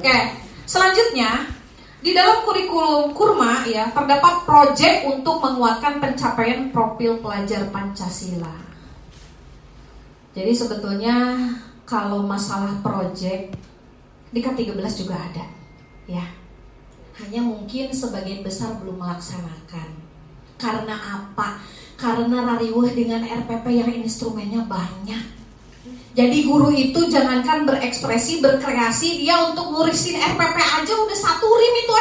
Oke, selanjutnya di dalam kurikulum Kurma ya terdapat proyek untuk menguatkan pencapaian profil pelajar Pancasila. Jadi sebetulnya kalau masalah proyek di K13 juga ada, ya. Hanya mungkin sebagian besar belum melaksanakan. Karena apa? Karena rariweh dengan RPP yang instrumennya banyak. Jadi guru itu jangankan berekspresi, berkreasi, dia untuk ngurusin RPP aja udah satu rim itu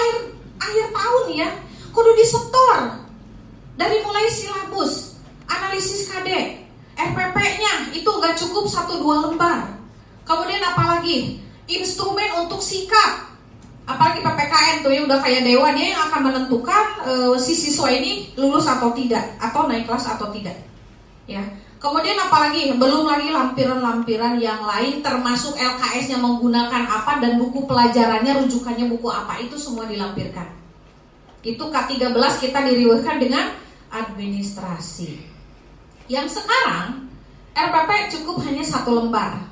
akhir tahun ya. Kudu disetor. Dari mulai silabus, analisis KD, RPP-nya itu gak cukup 1-2 lembar. Kemudian apalagi? Instrumen untuk sikap. Apalagi PPKN tuh ya udah kayak dewa, dia yang akan menentukan si siswa ini lulus atau tidak, atau naik kelas atau tidak. Ya. Kemudian apalagi? Belum lagi lampiran-lampiran yang lain, termasuk LKS-nya menggunakan apa dan buku pelajarannya rujukannya buku apa, itu semua dilampirkan. Itu K13 kita diriwehkan dengan administrasi. Yang sekarang RPP cukup hanya 1 lembar.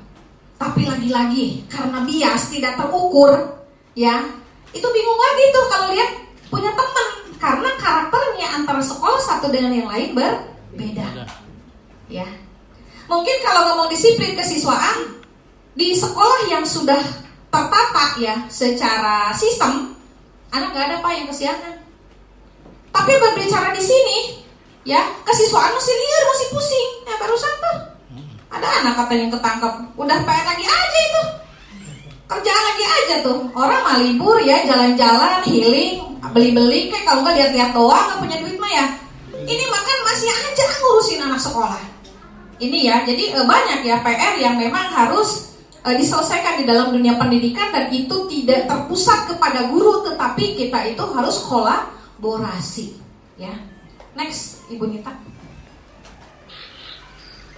Tapi lagi-lagi karena bias tidak terukur, ya, itu bingung lagi tuh kalau lihat punya teman, karena karakternya antara sekolah satu dengan yang lain berbeda, ya. Mungkin kalau ngomong disiplin kesiswaan di sekolah yang sudah tertata ya secara sistem, anak nggak ada pak yang kesiangan. Tapi berbicara di sini, ya, kesiswaan masih liar, masih pusing. Ya barusan tuh ada anak katanya yang ketangkep, udah PR lagi aja itu. Kerjaan lagi aja tuh. Orang mah libur ya, jalan-jalan, healing, beli-beli, kayak kalau nggak lihat-lihat doang, nggak punya duit mah ya. Ini makan masih aja ngurusin anak sekolah. Ini ya, jadi banyak ya PR yang memang harus diselesaikan di dalam dunia pendidikan, dan itu tidak terpusat kepada guru, tetapi kita itu harus kolaborasi. Ya, next, Ibu Nita.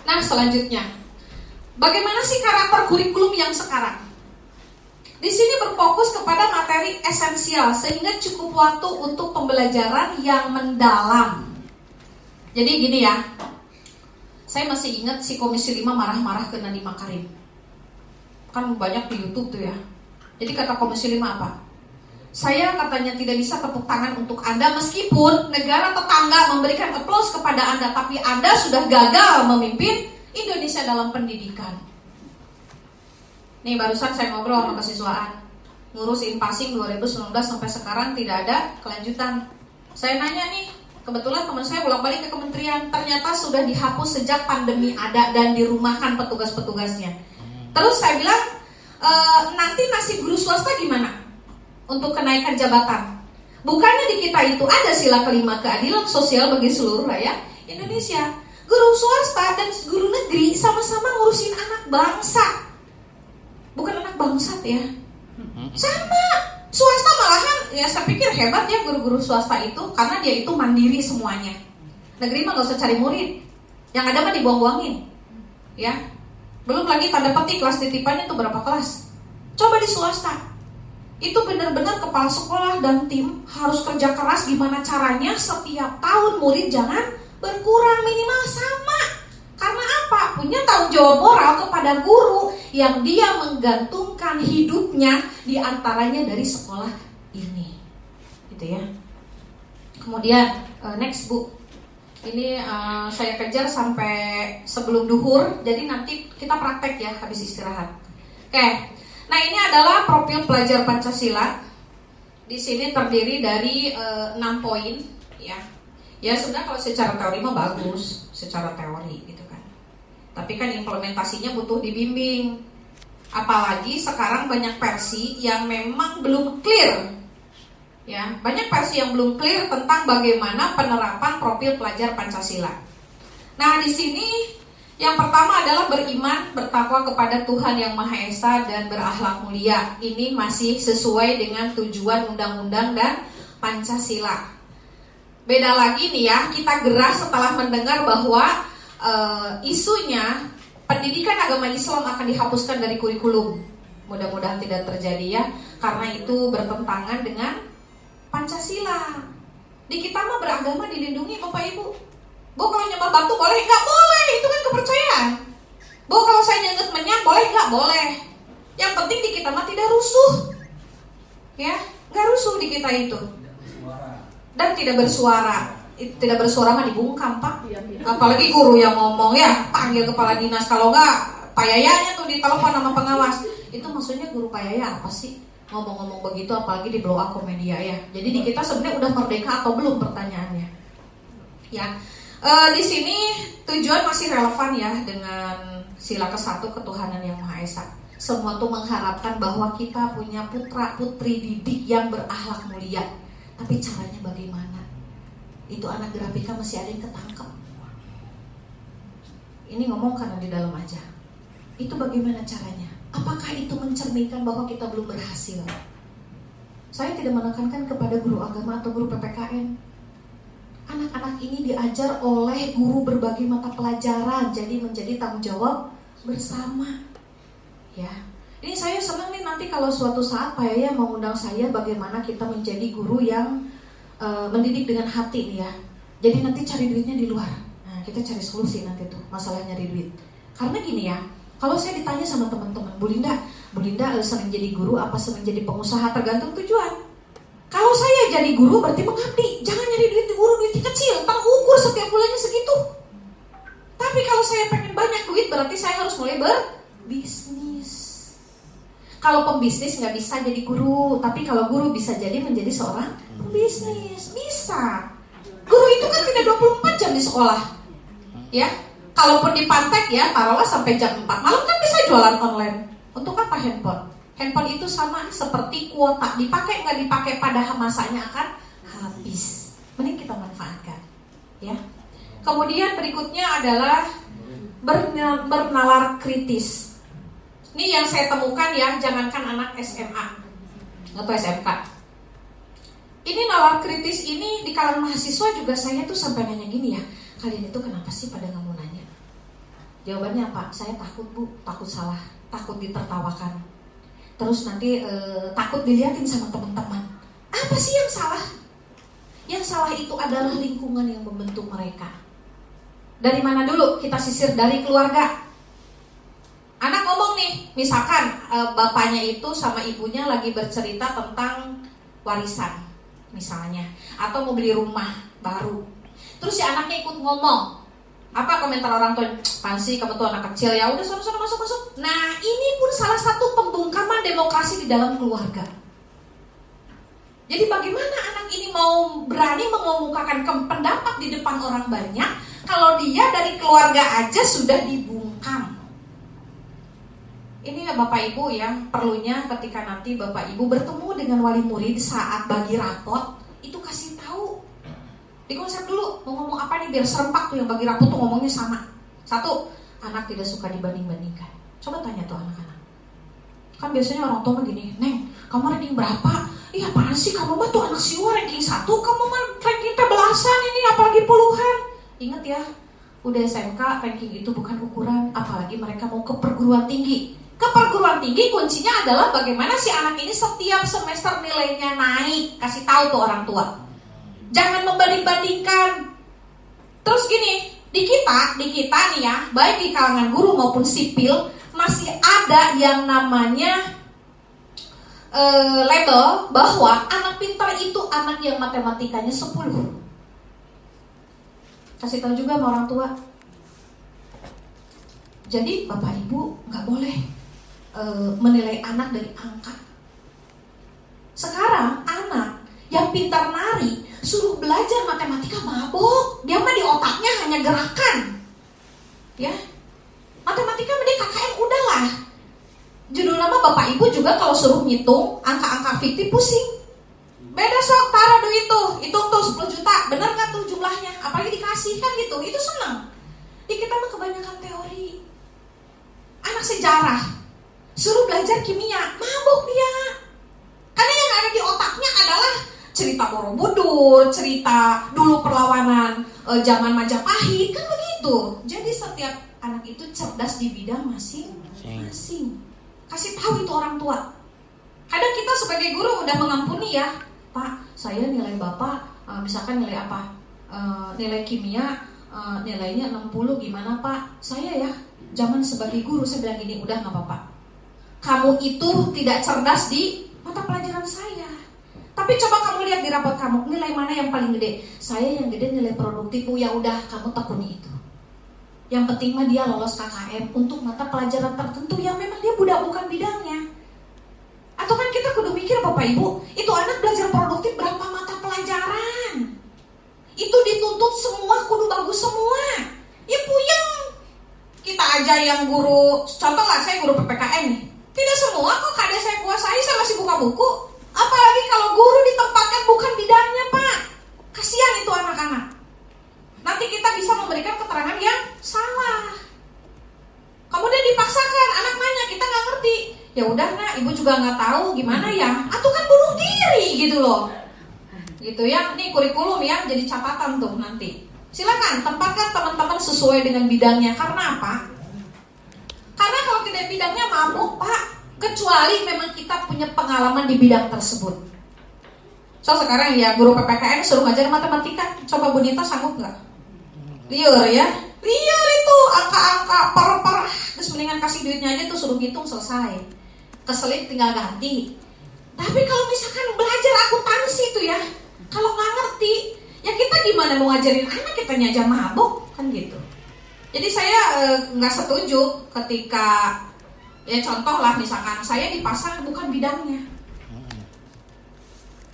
Nah, selanjutnya, bagaimana sih karakter kurikulum yang sekarang? Di sini berfokus kepada materi esensial sehingga cukup waktu untuk pembelajaran yang mendalam. Jadi gini ya, saya masih ingat si Komisi 5 marah-marah ke Nadiem Makarim. Kan banyak di YouTube tuh ya. Jadi kata Komisi 5 apa? Saya katanya tidak bisa tepuk tangan untuk Anda meskipun negara tetangga memberikan aplaus kepada Anda, tapi Anda sudah gagal memimpin Indonesia dalam pendidikan. Nih barusan saya ngobrol sama kesiswaan, ngurus Inpasing 2019 sampai sekarang tidak ada kelanjutan. Saya nanya nih, kebetulan teman saya bolak-balik ke kementerian, ternyata sudah dihapus sejak pandemi ada dan dirumahkan petugas-petugasnya. Terus saya bilang, nanti nasib guru swasta gimana untuk kenaikan jabatan? Bukannya di kita itu ada sila kelima keadilan sosial bagi seluruh rakyat Indonesia. Guru swasta dan guru negeri sama-sama ngurusin anak bangsa, bukan anak bangsat ya. Sama. Swasta malahan ya saya pikir hebat ya guru-guru swasta itu, karena dia itu mandiri semuanya. Negeri mah gak usah cari murid, yang ada mah dibuang-buangin, ya. Belum lagi tanda petik kelas titipannya itu berapa kelas. Coba di swasta, itu benar-benar kepala sekolah dan tim harus kerja keras gimana caranya setiap tahun murid jangan berkurang, minimal sama. Karena apa? Punya tanggung jawab moral kepada guru yang dia menggantungkan hidupnya diantaranya dari sekolah ini, gitu ya. Kemudian next Bu, ini saya kejar sampai sebelum duhur, jadi nanti kita praktek ya habis istirahat. Oke, nah ini adalah profil pelajar Pancasila. Di sini terdiri dari 6 poin, ya. Ya sebenarnya kalau secara teori mah bagus, secara teori gitu kan. Tapi kan implementasinya butuh dibimbing. Apalagi sekarang banyak versi yang memang belum clear. Ya, banyak versi yang belum clear tentang bagaimana penerapan profil pelajar Pancasila. Nah, di sini yang pertama adalah beriman, bertakwa kepada Tuhan Yang Maha Esa dan berakhlak mulia. Ini masih sesuai dengan tujuan undang-undang dan Pancasila. Beda lagi nih ya, kita gerah setelah mendengar bahwa isunya pendidikan agama Islam akan dihapuskan dari kurikulum. Mudah-mudahan tidak terjadi ya, karena itu bertentangan dengan Pancasila. Di kita mah beragama dilindungi Bapak Ibu. Bu kalau nyembah batu boleh? Nggak boleh, itu kan kepercayaan. Bu kalau saya nyenget menyan boleh? Nggak boleh. Yang penting di kita mah tidak rusuh. ya, nggak rusuh di kita itu, dan tidak bersuara. Tidak bersuara mah dibungkam, Pak. Apalagi guru yang ngomong, ya panggil kepala dinas, kalau nggak payayanya tuh ditelepon sama pengawas. Itu maksudnya guru payaya apa sih? Ngomong-ngomong begitu, apalagi di blow up ke media ya. Jadi di kita sebenarnya udah merdeka atau belum pertanyaannya. Ya, di sini tujuan masih relevan ya dengan sila ke-1 ketuhanan yang Maha Esa. Semua tuh mengharapkan bahwa kita punya putra putri didik yang berakhlak mulia. Tapi caranya bagaimana? Itu anak grafika masih ada yang ketangkep. Ini ngomong karena di dalam aja. Itu bagaimana caranya? Apakah itu mencerminkan bahwa kita belum berhasil? Saya tidak menekankan kepada guru agama atau guru PPKN. Anak-anak ini diajar oleh guru berbagai mata pelajaran, jadi menjadi tanggung jawab bersama. Ya, ini saya senang nih nanti kalau suatu saat Pak Yaya mengundang saya bagaimana kita menjadi guru yang mendidik dengan hati nih ya. Jadi nanti cari duitnya di luar. Nah, kita cari solusi nanti tuh masalah nyari duit. Karena gini ya, kalau saya ditanya sama teman-teman, Bu Linda sering jadi guru apa sering jadi pengusaha, tergantung tujuan. Kalau saya jadi guru berarti mengabdi, jangan nyari duit di guru, duitnya kecil, terukur setiap bulannya segitu. Tapi kalau saya pengen banyak duit berarti saya harus mulai berbisnis. Kalau pembisnis nggak bisa jadi guru, tapi kalau guru bisa jadi menjadi seorang pembisnis, bisa. Guru itu kan tidak 24 jam di sekolah, ya. Kalaupun di Pantek ya, taruhlah sampai jam 4 malam kan bisa jualan online. Untuk apa handphone? Handphone itu sama seperti kuota, dipakai nggak dipakai pada masanya akan habis. Mending kita manfaatkan, ya. Kemudian berikutnya adalah bernalar kritis. Ini yang saya temukan ya, jangankan anak SMA atau SMK. Ini nalar kritis ini di kalangan mahasiswa juga saya tuh sampai nanya gini ya, kalian itu kenapa sih pada nggak mau nanya? Jawabannya apa? Saya takut Bu, takut salah, takut ditertawakan. Terus nanti takut dilihatin sama teman-teman. Apa sih yang salah? Yang salah itu adalah lingkungan yang membentuk mereka. Dari mana dulu? Kita sisir dari keluarga. Anak ngomong nih, misalkan bapaknya itu sama ibunya lagi bercerita tentang warisan misalnya, atau mau beli rumah baru. Terus si anaknya ikut ngomong. Apa komentar orang tua? Pasti kamu tuh anak kecil ya, udah sono masuk. Nah, ini pun salah satu pembungkaman demokrasi di dalam keluarga. Jadi bagaimana anak ini mau berani mengemukakan pendapat di depan orang banyak kalau dia dari keluarga aja sudah dibungkam? Ini Bapak Ibu yang perlunya ketika nanti Bapak Ibu bertemu dengan wali murid saat bagi rapot, itu kasih tahu. Dikonsep dulu, mau ngomong apa nih biar serempak tuh yang bagi rapot tuh ngomongnya sama. 1, anak tidak suka dibanding-bandingkan. Coba tanya tuh anak-anak. Kan biasanya orang tua begini, Neng, kamu ranking berapa? Iya apaan sih, kamu mah tuh anak siwa ranking 1, kamu mah ranking belasan ini, apalagi puluhan. Ingat ya, udah SMK ranking itu bukan ukuran, apalagi mereka mau ke perguruan tinggi. Ke perguruan tinggi kuncinya adalah bagaimana si anak ini setiap semester nilainya naik. Kasih tahu tuh orang tua. Jangan membanding-bandingkan. Terus gini, di kita nih ya, baik di kalangan guru maupun sipil, masih ada yang namanya label bahwa anak pintar itu anak yang matematikanya 10. Kasih tahu juga sama orang tua. Jadi Bapak Ibu nggak boleh menilai anak dari angka. Sekarang anak yang pintar nari suruh belajar matematika mabok, dia mah di otaknya hanya gerakan, ya. Matematika mending KKN udahlah. Judul nama Bapak Ibu juga kalau suruh ngitung angka-angka fiktif pusing. Beda sok taruh duit tuh, hitung tuh 10 juta, bener nggak tuh jumlahnya? Apalagi dikasih kan gitu, itu senang. Di kita mah kebanyakan teori. Anak sejarah suruh belajar kimia, mabuk dia. Karena yang ada di otaknya adalah cerita Borobudur, cerita dulu perlawanan zaman Majapahit, kan begitu. Jadi setiap anak itu cerdas di bidang masing-masing. Kasih tahu itu orang tua. Kadang kita sebagai guru udah mengampuni ya, Pak, saya nilai Bapak, misalkan nilai apa? Nilai kimia, nilainya 60, gimana Pak? Saya ya, zaman sebagai guru saya bilang gini, udah gak apa-apa. Kamu itu tidak cerdas di mata pelajaran saya. Tapi coba kamu lihat di rapot kamu, nilai mana yang paling gede? Saya yang gede nilai produktif, Bu. Ya udah, kamu tekuni itu. Yang penting mah dia lolos KKM untuk mata pelajaran tertentu yang memang dia bukan bidangnya. Atau kan kita kudu mikir Bapak Ibu, itu anak belajar produktif berapa mata pelajaran? Itu dituntut semua kudu bagus semua. Ya puyeng. Kita aja yang guru, contoh lah saya guru PPKN nih. Tidak semua kok kada saya kuasai, saya masih buka buku. Apalagi kalau guru ditempatkan bukan bidangnya, Pak. Kasihan itu anak-anak. Nanti kita bisa memberikan keterangan yang salah. Kemudian dipaksakan, anak nanya, kita nggak ngerti. Ya udah nak, ibu juga nggak tahu gimana ya. Atau kan bunuh diri gitu loh. Gitu ya, nih kurikulum ya, jadi catatan tuh nanti. Silakan tempatkan teman-teman sesuai dengan bidangnya. Karena apa? Karena kalau tidak bidangnya mabuk, Pak. Kecuali memang kita punya pengalaman di bidang tersebut. So sekarang ya guru PPKN suruh ngajar matematika. Coba Bu Nita sanggup nggak? Liur ya, liur itu angka-angka per. Terus mendingan kasih duitnya aja tuh suruh hitung selesai. Keselip tinggal ganti. Tapi kalau misalkan belajar akuntansi itu ya, kalau nggak ngerti, ya kita gimana mau ngajarin anak, kita aja mabuk kan gitu. Jadi saya nggak setuju ketika ya contoh lah misalkan saya dipasang bukan bidangnya.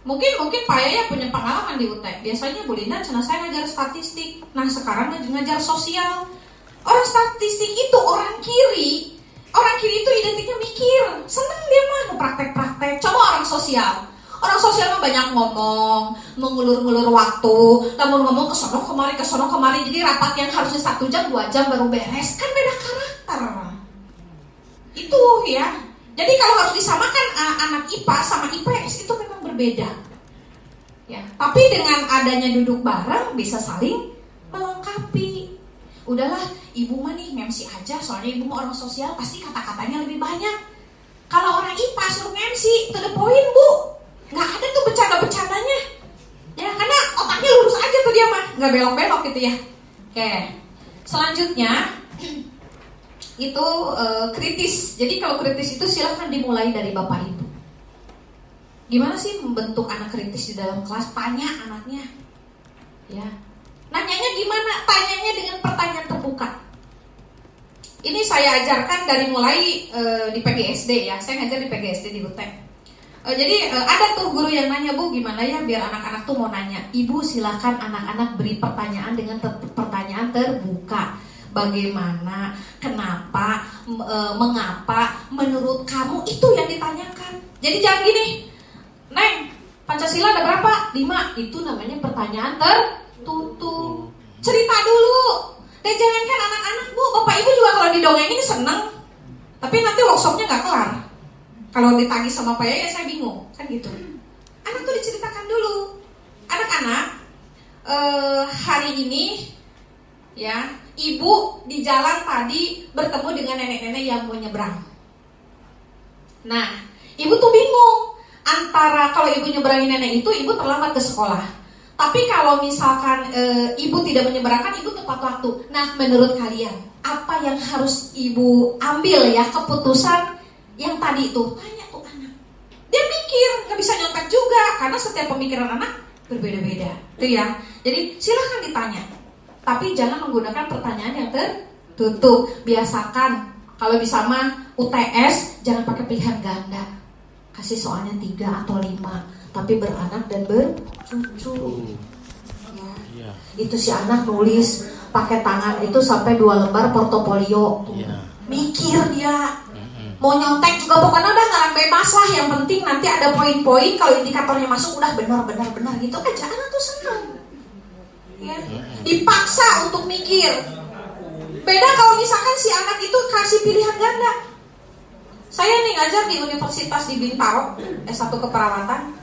Mungkin Pak Yaya punya pengalaman di UT. Biasanya Bu Linda cina saya ngajar statistik. Nah sekarang ngajar sosial. Orang statistik itu orang kiri. Orang kiri itu identiknya mikir. Seneng dia mah praktek-praktek. Coba orang sosial. Orang sosial mah banyak ngomong, mengulur-ngulur waktu, namun ngomong ke sono kemari. Jadi rapat yang harusnya 1 jam 2 jam baru beres. Kan beda karakter. Itu ya. Jadi kalau harus disamakan anak IPA sama IPS itu memang berbeda. Ya, tapi dengan adanya duduk bareng bisa saling melengkapi. Udahlah, ibu mah nih MC aja, soalnya ibu mah orang sosial pasti kata-katanya lebih banyak. Kalau orang IPA suruh MC, to the point Bu. Nggak ada tuh bercanda-bercandanya. Ya, karena otaknya lurus aja tuh dia mah, nggak belok-belok gitu ya. Oke. Selanjutnya itu kritis. Jadi kalau kritis itu silahkan dimulai dari Bapak Ibu. Gimana sih membentuk anak kritis di dalam kelas? Tanya anaknya. Ya. Nanyanya gimana? Tanyanya dengan pertanyaan terbuka. Ini saya ajarkan dari mulai di PGSD ya. Saya ngajar di PGSD di Butek. Jadi ada tuh guru yang nanya, Bu gimana ya biar anak-anak tuh mau nanya. Ibu silahkan anak-anak beri pertanyaan dengan pertanyaan terbuka. Bagaimana, kenapa, mengapa, menurut kamu, itu yang ditanyakan. Jadi jangan gini, Neng, Pancasila ada berapa? 5. Itu namanya pertanyaan tertutup. Cerita dulu. Dan jangankan anak-anak Bu, Bapak Ibu juga kalau didongengin seneng. Tapi nanti workshopnya gak kelar. Kalau ditagih sama Pak Yaya saya bingung, kan gitu. Anak tuh diceritakan dulu. Anak-anak, hari ini ya, ibu di jalan tadi bertemu dengan nenek-nenek yang mau nyebrang. Nah, ibu tuh bingung antara kalau ibu nyebrangin nenek itu, ibu terlambat ke sekolah. Tapi kalau misalkan ibu tidak menyeberangkan, ibu tepat waktu. Nah, menurut kalian apa yang harus ibu ambil ya keputusan yang tadi itu? Tanya tuh anak. Dia mikir, nggak bisa nyontek juga karena setiap pemikiran anak berbeda-beda. Tuh ya. Jadi silahkan ditanya. Tapi jangan menggunakan pertanyaan yang tertutup. Biasakan kalau bisa mah UTS jangan pakai pilihan ganda. Kasih soalnya 3 atau 5, tapi beranak dan bercucu. Ya. Itu si anak nulis pakai tangan itu sampai 2 lembar portofolio. Mikir dia. Mau nyontek juga pokoknya udah ngarang bebas lah. Yang penting nanti ada poin-poin. Kalau indikatornya masuk udah benar gitu aja. Anak tuh senang. Ya. Dipaksa untuk mikir. Beda kalau misalkan si anak itu kasih pilihan ganda. Saya nih ngajar di Universitas di Bintaro, S1 keperawatan.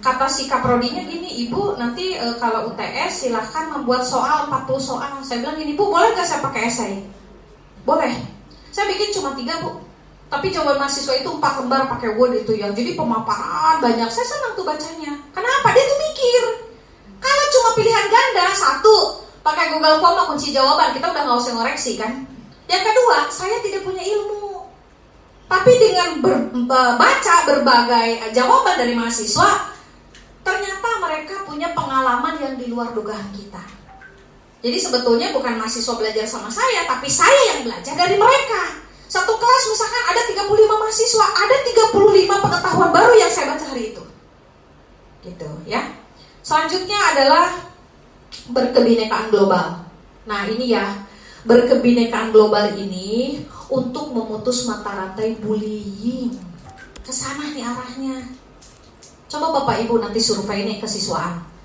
Kata si kaprodinya gini, Ibu nanti kalau UTS silahkan membuat soal 40 soal. Saya bilang gini, Bu boleh gak saya pakai esai? Boleh. Saya bikin cuma 3 Bu. Tapi jawaban mahasiswa itu 4 lembar pakai Word itu ya. Jadi pemaparan banyak. Saya senang tuh bacanya. Kenapa? Dia tuh mikir. Kalau cuma pilihan ganda, 1, pakai Google Form kunci jawaban, kita udah gak usah ngoreksi kan. Yang kedua, saya tidak punya ilmu. Tapi dengan baca berbagai jawaban dari mahasiswa, punya pengalaman yang di luar dugaan kita. Jadi sebetulnya bukan mahasiswa belajar sama saya, tapi saya yang belajar dari mereka. Satu kelas misalkan ada 35 mahasiswa, ada 35 pengetahuan baru yang saya baca hari itu. Gitu ya. Selanjutnya adalah berkebinekaan global. Nah ini ya, berkebinekaan global ini untuk memutus mata rantai bullying. Kesana nih arahnya. Coba Bapak Ibu nanti survei nih kesiswaan.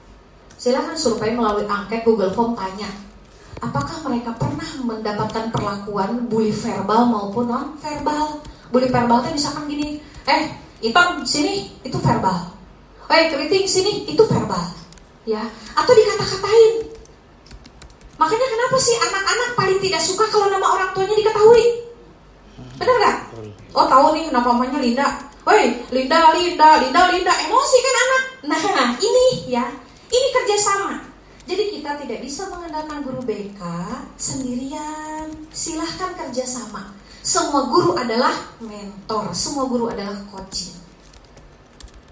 Silahkan survei melalui angket Google Form, tanya apakah mereka pernah mendapatkan perlakuan bully verbal maupun non verbal. Bully verbal itu misalkan gini, Itam sini, itu verbal. Keriting sini, itu verbal. Ya, atau dikata-katain. Makanya kenapa sih anak-anak paling tidak suka kalau nama orang tuanya diketahui? Benar gak? Oh tahu nih nama mamanya Linda. Linda, emosi kan anak. Nah ini ya, ini kerjasama. Jadi kita tidak bisa mengandalkan guru BK sendirian. Silahkan kerjasama. Semua guru adalah mentor, semua guru adalah coaching.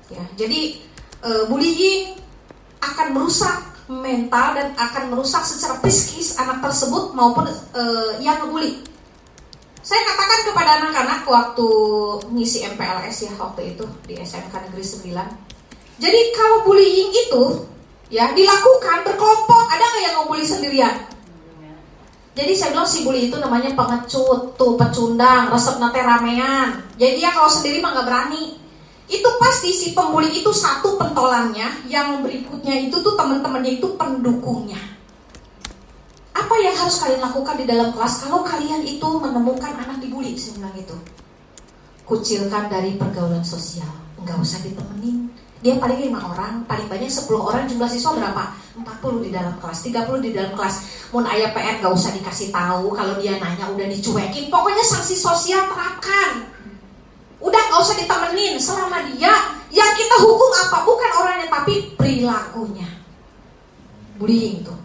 Ya, jadi bullying akan merusak mental dan akan merusak secara psikis anak tersebut maupun yang ngebully. Saya katakan kepada anak-anak waktu ngisi MPLS ya waktu itu di SMK Negeri 9. Jadi kalau bullying itu ya dilakukan berkelompok, ada nggak yang ngebully sendirian? Jadi saya bilang si bully itu namanya pengecut, tuh pecundang, resep nate ramean. Jadi dia kalau sendiri mah nggak berani. Itu pasti si pembuli itu satu pentolannya, yang berikutnya itu tuh teman-temannya itu pendukungnya. Apa yang harus kalian lakukan di dalam kelas kalau kalian itu menemukan anak dibully? Saya bilang gitu. Kucilkan dari pergaulan sosial, nggak usah ditemenin. Dia paling 5 orang, paling banyak 10 orang, jumlah siswa berapa? 40 di dalam kelas, 30 di dalam kelas. Mun aya PR gak usah dikasih tahu, kalau dia nanya udah dicuekin. Pokoknya sanksi sosial terapkan. Udah gak usah ditemenin selama dia yang kita hukum apa? Bukan orangnya tapi perilakunya. Bullying tuh.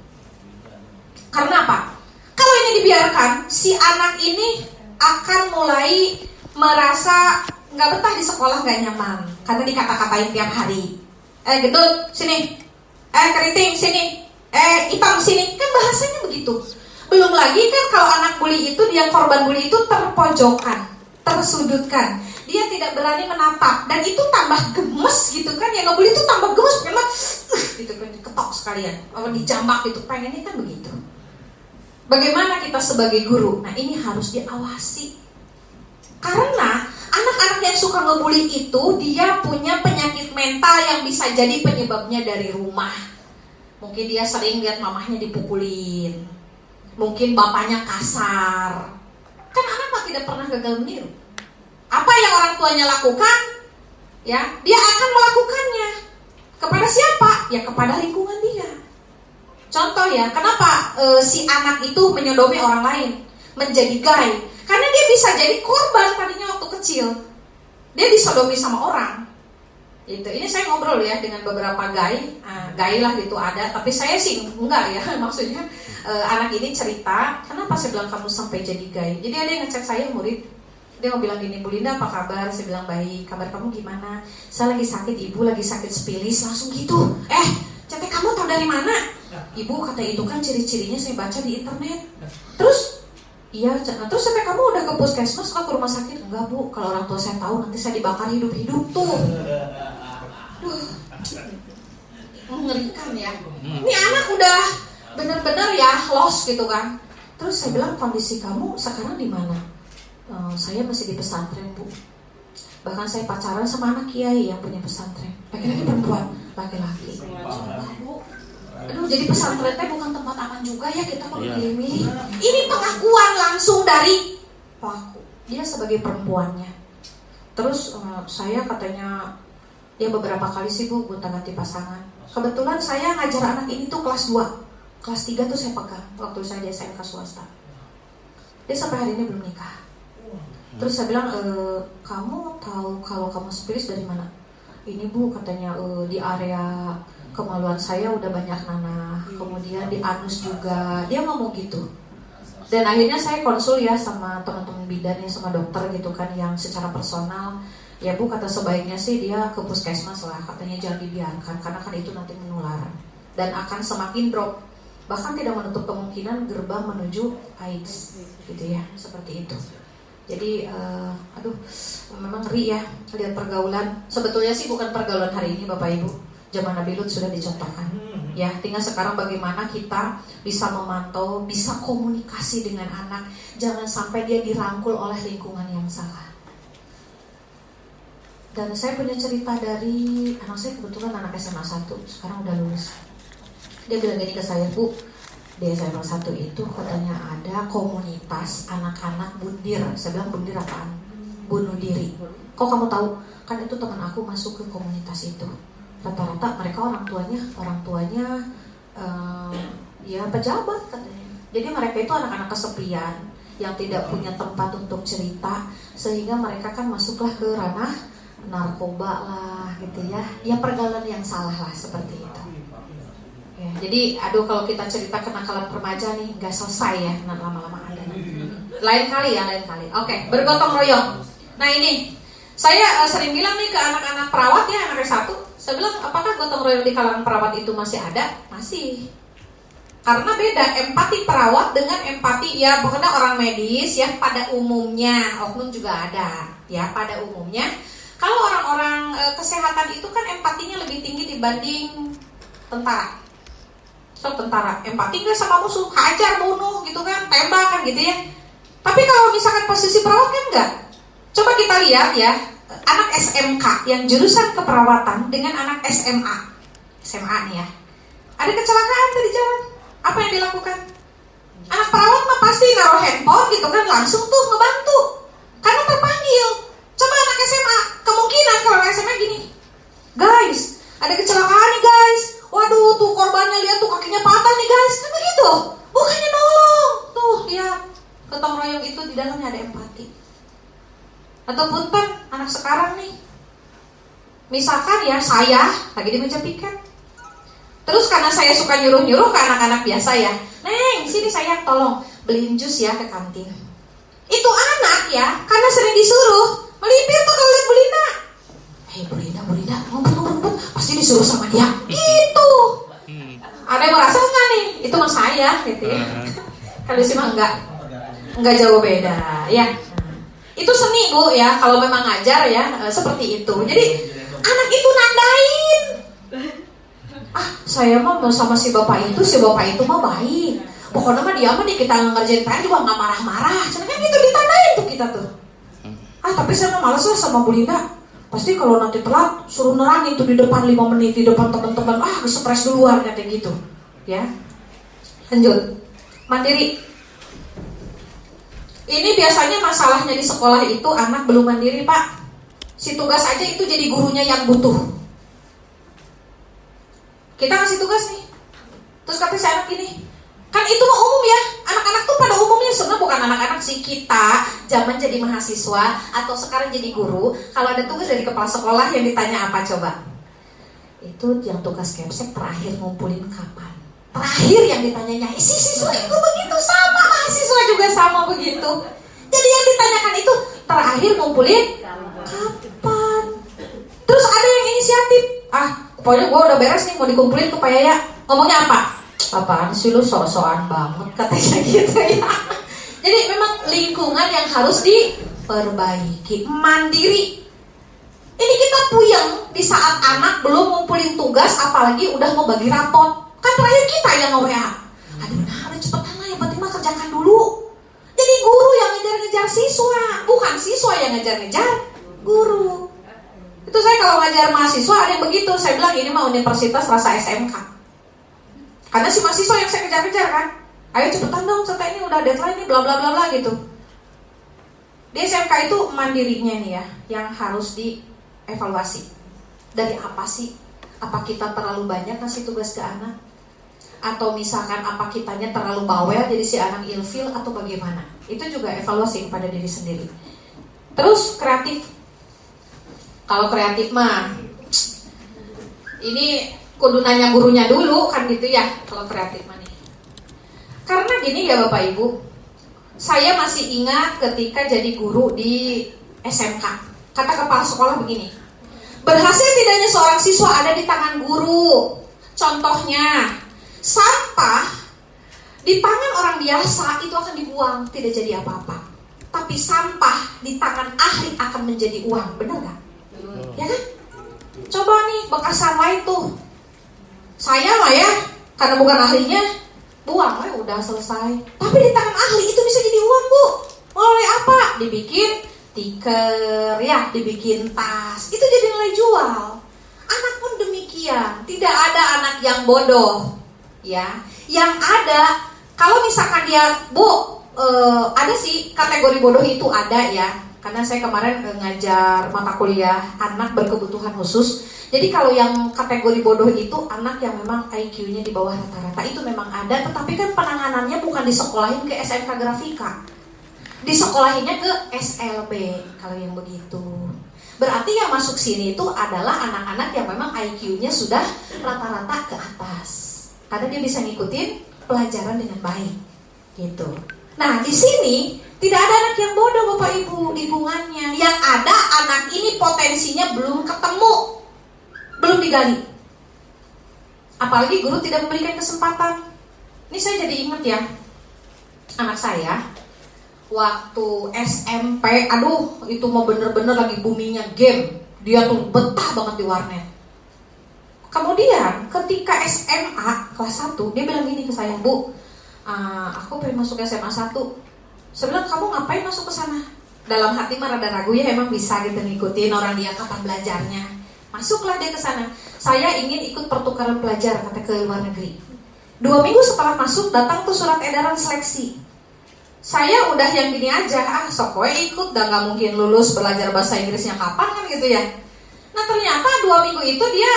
Karena apa? Kalau ini dibiarkan, si anak ini akan mulai merasa nggak betah di sekolah, nggak nyaman karena dikata-katain tiap hari. Gendut sini, keriting sini, hitam sini, kan bahasanya begitu. Belum lagi kan kalau anak bully itu, dia korban bully itu terpojokkan, tersudutkan, dia tidak berani menatap dan itu tambah gemes gitu kan. Yang ngebully itu tambah gemes, memang gitu kan, diketok sekalian, dijambak gitu, pengennya kan begitu. Bagaimana kita sebagai guru? Nah ini harus diawasi. Karena anak-anak yang suka ngebully itu dia punya penyakit mental yang bisa jadi penyebabnya dari rumah. Mungkin dia sering lihat mamahnya dipukulin, mungkin bapaknya kasar. Kan anak mah tidak pernah gagal meniru. Apa yang orang tuanya lakukan, ya dia akan melakukannya. Kepada siapa? Ya kepada lingkungan dia. Contoh ya, kenapa si anak itu menyodomi orang lain, menjadi gay? Karena dia bisa jadi korban tadinya waktu kecil. Dia disodomi sama orang. Gitu. Ini saya ngobrol ya dengan beberapa gay lah gitu ada. Tapi saya sih enggak ya. Maksudnya anak ini cerita, kenapa saya bilang kamu sampai jadi gay? Jadi ada yang ngecek saya murid. Dia mau bilang gini, Bu Linda apa kabar? Saya bilang baik. Kabar kamu gimana? Saya lagi sakit, ibu lagi sakit spilis. Langsung gitu. Cetek kamu tahu dari mana? Ibu kata itu kan ciri-cirinya saya baca di internet. Terus iya, terus sampai kamu udah ke puskesmas atau ke rumah sakit? Enggak Bu, kalau orang tua saya tahu nanti saya dibakar hidup-hidup tuh. Duh, mengerikan ya. Ini anak udah bener-bener ya lost gitu kan. Terus saya bilang kondisi kamu sekarang di mana? Saya masih di pesantren Bu. Bahkan saya pacaran sama anak kiai yang punya pesantren. Laki-laki perempuan, laki-laki. Bu. Aduh, jadi pesantren teh bukan tempat aman juga ya, kita mau dipilih-pilih. Ini pengakuan langsung dari pelaku. Dia sebagai perempuannya. Terus saya katanya, ya beberapa kali sih Bu gonta-ganti pasangan. Kebetulan saya ngajar anak ini tuh kelas 2. Kelas 3 tuh saya pegang waktu saya di SMK swasta. Dia sampai hari ini belum nikah. Terus saya bilang, kamu tahu kalau kamu spilis dari mana? Ini Bu katanya di area kemaluan saya udah banyak nanah, kemudian di anus juga. Dia ngomong gitu. Dan akhirnya saya konsul ya sama teman-teman bidan ya, sama dokter gitu kan yang secara personal. Ya Bu, kata sebaiknya sih dia ke puskesmas lah, katanya jangan dibiarkan karena kan itu nanti menular dan akan semakin drop, bahkan tidak menutup kemungkinan gerbang menuju AIDS gitu ya, seperti itu. Jadi memang ngeri ya lihat pergaulan. Sebetulnya sih bukan pergaulan hari ini Bapak Ibu, zaman Nabi Lut sudah dicontohkan. Ya, tinggal sekarang bagaimana kita bisa memantau, bisa komunikasi dengan anak, jangan sampai dia dirangkul oleh lingkungan yang salah. Dan saya punya cerita dari anak saya, kebetulan anak SMA 1, sekarang udah lulus. Dia bilang gini ke saya, Bu, di SMA 1 itu katanya ada komunitas anak-anak bundir. Saya bilang bundir apaan? Bunuh diri. Kok kamu tahu? Kan itu teman aku masuk ke komunitas itu. Rata-rata mereka orang tuanya ya pejabat katanya. Jadi mereka itu anak-anak kesepian yang tidak punya tempat untuk cerita, sehingga mereka kan masuklah ke ranah narkoba lah gitu ya. Ya pergaulan yang salah lah seperti itu. Ya, jadi kalau kita cerita kenakalan remaja nih nggak selesai ya, lama-lama ada. Lain kali. Oke, bergotong royong. Nah ini saya sering bilang nih ke anak-anak perawat ya, anak S1. Saya bilang, apakah gotong royong di kalangan perawat itu masih ada? Masih. Karena beda empati perawat dengan empati ya pokoknya orang medis ya pada umumnya, oknum juga ada ya pada umumnya. Kalau orang-orang kesehatan itu kan empatinya lebih tinggi dibanding tentara. So tentara empati nggak sama musuh, hajar, bunuh gitu kan, tembak kan gitu ya. Tapi kalau misalkan posisi perawat kan enggak. Coba kita lihat ya, anak SMK yang jurusan keperawatan dengan anak SMA nih ya. Ada kecelakaan tadi jalan, apa yang dilakukan? Anak perawat mah pasti naruh handphone gitu kan, langsung tuh ngebantu karena terpanggil. Coba anak SMA, kemungkinan kalau anak SMA gini, guys, ada kecelakaan nih guys. Waduh, tuh korbannya lihat tuh kakinya patah nih guys. Kan begitu, bukannya nolong. Tuh lihat, gotong royong itu di dalamnya ada empati. Ataupun kan anak sekarang nih, misalkan ya saya lagi di meja piket, terus karena saya suka nyuruh-nyuruh ke anak-anak biasa ya, Neng, sini saya tolong beliin jus ya ke kantin. Itu anak ya, karena sering disuruh, melipir tuh kalau lihat Bulina. Hei Bulina, ngumpet, pasti disuruh sama dia. Itu. Ada yang merasa enggak nih? Itu mah saya gitu ya. Kalau sih mah enggak jauh beda ya. Itu seni Bu ya, kalau memang ngajar ya seperti itu. Jadi anak itu nandain. Saya mah sama si bapak itu mah baik. Pokoknya mah dia mah nih kita ngerjain PR juga nggak marah-marah. Cuman kan gitu ditandain tuh kita tuh. Tapi saya mah malas lah sama Bu Linda. Pasti kalau nanti telat suruh nerangin tuh di depan 5 menit di depan teman-teman. Stres duluan kayak gitu. Ya. Lanjut. Mandiri. Ini biasanya masalahnya di sekolah itu anak belum mandiri Pak. Si tugas aja itu jadi gurunya yang butuh. Kita ngasih tugas nih, terus kata si anak gini, kan itu mah umum ya, anak-anak tuh pada umumnya sebenarnya bukan anak-anak sih, kita zaman jadi mahasiswa atau sekarang jadi guru, kalau ada tugas dari kepala sekolah yang ditanya apa coba? Itu yang tugas kemsek terakhir ngumpulin kapan? Terakhir yang ditanyanya, si siswa itu begitu sama, mahasiswa juga sama begitu. Jadi yang ditanyakan itu terakhir ngumpulin kapan? Terus ada yang inisiatif, pokoknya gue udah beres nih mau dikumpulin tuh Pak Yaya. Ngomongnya apa? Apaan sih lu so-soan banget katanya gitu ya. Jadi memang lingkungan yang harus diperbaiki. Mandiri. Ini kita puyeng di saat anak belum ngumpulin tugas, apalagi udah mau bagi rapot. Kan terakhir kita yang nge-WA. Udah cepetan lah, yang penting mah kerjakan dulu. Jadi guru yang ngejar-ngejar siswa, bukan siswa yang ngejar-ngejar guru. Itu saya kalau ngajar mahasiswa ada yang begitu, saya bilang ini mah universitas rasa SMK. Karena si mahasiswa yang saya kejar-kejar kan, ayo cepetan dong, sampai ini udah deadline nih, bla bla bla bla gitu. Di SMK itu mandirinya nih ya, yang harus dievaluasi. Dari apa sih? Apa kita terlalu banyak ngasih tugas ke anak? Atau misalkan apa kitanya terlalu bawel jadi si anak ilfil atau bagaimana? Itu juga evaluasi kepada diri sendiri. Terus kreatif. Kalau kreatif mah ini kudu nanya gurunya dulu kan gitu ya. Kalau kreatif mah nih. Karena gini ya Bapak Ibu, saya masih ingat ketika jadi guru di SMK. Kata kepala sekolah begini, berhasil tidaknya seorang siswa ada di tangan guru. Contohnya, sampah di tangan orang biasa itu akan dibuang, tidak jadi apa-apa. Tapi sampah di tangan ahli akan menjadi uang, benar gak? Ya kan? Coba nih bekas sunlight tuh, saya lah ya, karena bukan ahlinya, buang udah selesai. Tapi di tangan ahli itu bisa jadi uang, Bu. Melalui apa? Dibikin stiker ya, dibikin tas, itu jadi nilai jual. Anak pun demikian, tidak ada anak yang bodoh ya. Yang ada, kalau misalkan dia, Bu, ada sih kategori bodoh itu ada ya. Karena saya kemarin ngajar mata kuliah anak berkebutuhan khusus. Jadi kalau yang kategori bodoh itu anak yang memang IQ-nya di bawah rata-rata, itu memang ada. Tetapi kan penanganannya bukan disekolahin ke SMK Grafika, disekolahinnya ke SLB kalau yang begitu. Berarti yang masuk sini itu adalah anak-anak yang memang IQ-nya sudah rata-rata ke atas, karena dia bisa ngikutin pelajaran dengan baik gitu. Nah di sini tidak ada anak yang bodoh Bapak Ibu di lingkungannya. Yang ada anak ini potensinya belum ketemu, belum digali. Apalagi guru tidak memberikan kesempatan. Ini saya jadi ingat ya, anak saya waktu SMP, aduh itu mau bener-bener lagi boomingnya game. Dia tuh betah banget di warnet. Kemudian ketika SMA kelas 1, dia bilang gini ke saya, Bu, aku pengen masuk SMA 1. Saya bilang, kamu ngapain masuk ke sana? Dalam hati mah rada ragu ya, emang bisa gitu ngikutin orang dia kapan belajarnya. Masuklah dia ke sana. Saya ingin ikut pertukaran pelajar, kata ke luar negeri. 2 minggu setelah masuk, datang tuh surat edaran seleksi. Saya udah yang gini aja, sok gue ikut, dah gak mungkin lulus belajar bahasa Inggrisnya kapan kan gitu ya. Nah ternyata 2 minggu itu dia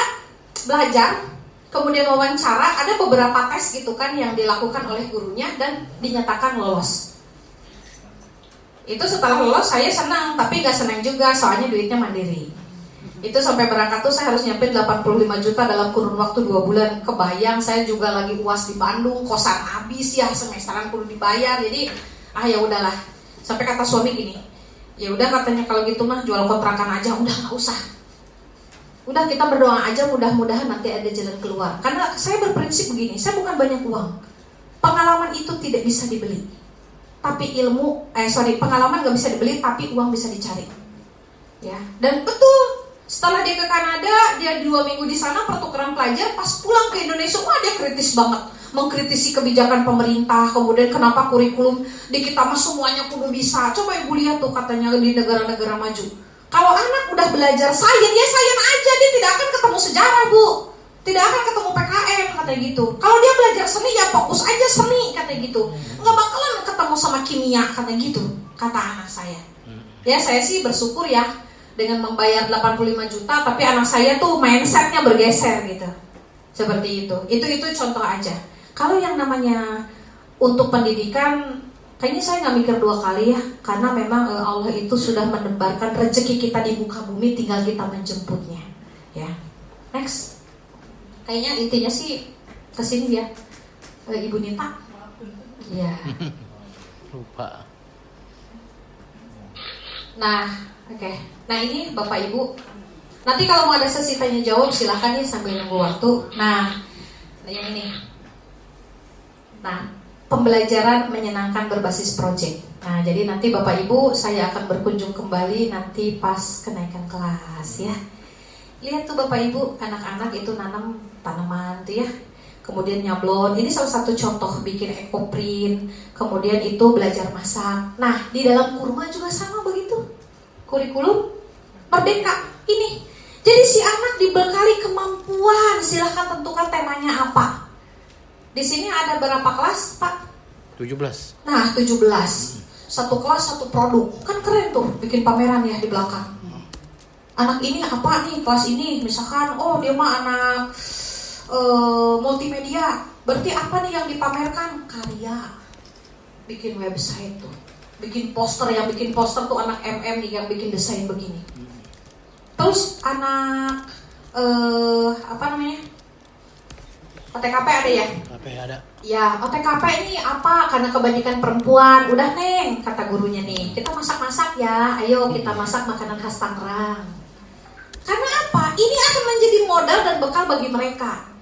belajar, kemudian wawancara, ada beberapa tes gitu kan yang dilakukan oleh gurunya dan dinyatakan lolos. Itu setelah lolos saya senang, tapi gak senang juga soalnya duitnya mandiri. Itu sampai berangkat tuh saya harus nyampein 85 juta dalam kurun waktu 2 bulan. Kebayang saya juga lagi UAS di Bandung, kosan habis ya, semesteran perlu dibayar. Jadi ya udahlah. Sampai kata suami gini, ya udah katanya kalau gitu mah jual kontrakan aja, udah gak usah. Udah kita berdoa aja, mudah-mudahan nanti ada jalan keluar. Karena saya berprinsip begini, saya bukan banyak uang. Pengalaman itu tidak bisa dibeli. Tapi pengalaman gak bisa dibeli, tapi uang bisa dicari. Ya, dan betul. Setelah dia ke Kanada, dia 2 minggu di sana pertukaran pelajar, pas pulang ke Indonesia, dia kritis banget, mengkritisi kebijakan pemerintah, kemudian kenapa kurikulum di kita mah semuanya kudu bisa. Coba Ibu lihat tuh katanya di negara-negara maju. Kalau anak udah belajar sains, ya sains aja, dia tidak akan ketemu sejarah, Bu. Tidak akan ketemu PKN, katanya gitu. Kalau dia belajar seni, ya fokus aja seni, katanya gitu. Nggak bakalan ketemu sama kimia, katanya gitu, kata anak saya. Ya saya sih bersyukur ya, dengan membayar 85 juta, tapi anak saya tuh mindsetnya bergeser gitu. Seperti itu. Itu contoh aja. Kalau yang namanya untuk pendidikan, kayaknya saya nggak mikir 2 kali ya, karena memang Allah itu sudah menebarkan rezeki kita di muka bumi, tinggal kita menjemputnya. Ya, next. Kayaknya intinya sih kesini ya, Ibu Nita. Iya. Lupa. Nah, oke. Nah ini Bapak Ibu, nanti kalau mau ada sesi tanya jawab silahkan ya sambil nunggu waktu. Nah yang ini. Nah, pembelajaran menyenangkan berbasis project. Nah, jadi nanti Bapak Ibu saya akan berkunjung kembali nanti pas kenaikan kelas ya. Lihat tuh Bapak Ibu, anak-anak itu nanam tanaman tuh ya. Kemudian nyablon, ini salah satu contoh bikin ekoprint. Kemudian itu belajar masak. Nah, di dalam kurma juga sama begitu. Kurikulum Merdeka ini. Jadi si anak dibekali kemampuan, silahkan tentukan temanya apa. Di sini ada berapa kelas, Pak? 17. Nah, 17. Satu kelas, satu produk. Kan keren tuh, bikin pameran ya di belakang. Anak ini apa nih, kelas ini? Misalkan, oh dia mah anak multimedia. Berarti apa nih yang dipamerkan? Karya. Bikin website tuh. Bikin poster, yang bikin poster tuh anak MM nih yang bikin desain begini. Terus anak apa namanya? PTKP ada ya? OTKP ada. Ya, OTKP ini apa? Karena kebanyakan perempuan. Udah Neng, kata gurunya nih, kita masak-masak ya. Ayo kita masak makanan khas Tangerang. Karena apa? Ini akan menjadi modal dan bekal bagi mereka.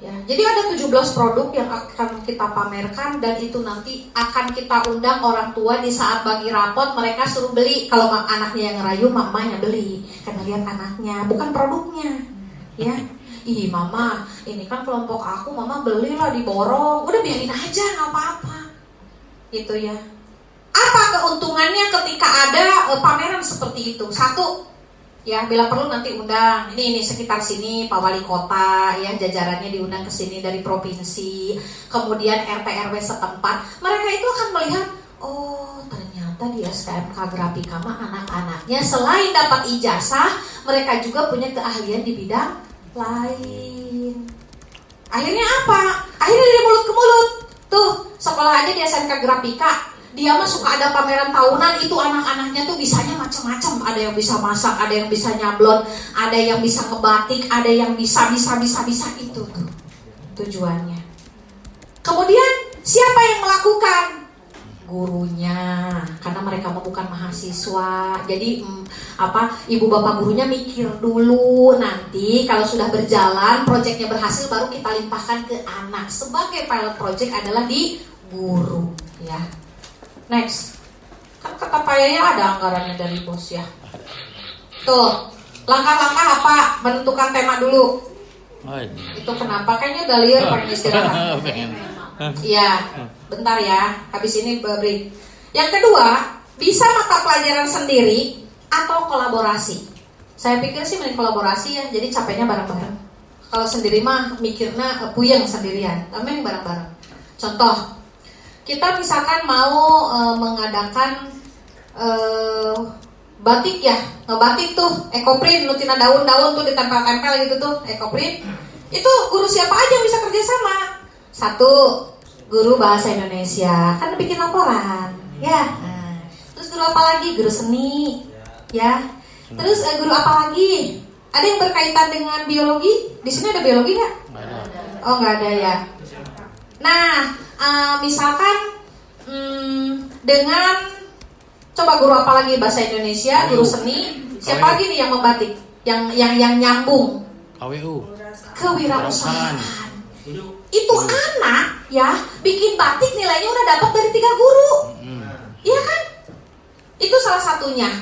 Ya, jadi ada 17 produk yang akan kita pamerkan dan itu nanti akan kita undang orang tua di saat bagi rapot, mereka suruh beli. Kalau anaknya yang ngerayu, mamanya beli. Karena lihat anaknya, bukan produknya. Ya. Ih mama, ini kan kelompok aku, mama belilah diborong. Udah biarin aja, nggak apa-apa. Gitu ya. Apa keuntungannya ketika ada pameran seperti itu? Satu, ya bila perlu nanti undang. Ini sekitar sini Pak Wali Kota, ya jajarannya diundang ke sini dari provinsi. Kemudian RT RW setempat. Mereka itu akan melihat, oh ternyata di STMK Grafika mah anak-anaknya selain dapat ijazah, mereka juga punya keahlian di bidang lain. Akhirnya apa? Akhirnya dari mulut ke mulut. Tuh, sekolah aja di SMK Grafika, dia mah suka ada pameran tahunan, itu anak-anaknya tuh bisanya macam-macam. Ada yang bisa masak, ada yang bisa nyablon, ada yang bisa ngebatik, ada yang bisa itu tuh tujuannya. Kemudian siapa yang melakukan? Gurunya, karena mereka mau bukan mahasiswa. Jadi ibu bapak gurunya mikir dulu, nanti kalau sudah berjalan proyeknya berhasil baru kita limpahkan ke anak. Sebagai pilot project adalah di guru, ya. Next, kan kata Pak Yaya ada anggarannya dari bos ya. Tuh, langkah-langkah apa? Menentukan tema dulu. Itu kenapa? Kayaknya udah liar pengen istirahat. Iya, bentar ya. Habis ini break. Yang kedua, bisa mata pelajaran sendiri atau kolaborasi. Saya pikir sih mending kolaborasi ya. Jadi capeknya bareng-bareng. Kalau sendiri mah mikirnya puyeng sendirian. Tapi bareng-bareng. Contoh, kita misalkan mau mengadakan batik ya, ngebatik tuh, ekoprint, nutina daun-daun tuh ditempel-tempel gitu tuh, ekoprint. Itu guru siapa aja yang bisa kerjasama? Satu, guru bahasa Indonesia, kan bikin laporan, ya. Nah, terus guru apa lagi? Guru seni, ya. Terus guru apa lagi? Ada yang berkaitan dengan biologi? Di sini ada biologi nggak? Oh nggak ada ya. Nah, misalkan dengan coba guru apa lagi? Bahasa Indonesia, guru seni, siapa lagi nih yang membatik? Yang nyambung? KWU. Kewirausahaan. Itu anak ya bikin batik nilainya udah dapat dari 3 guru. Iya kan? Itu salah satunya.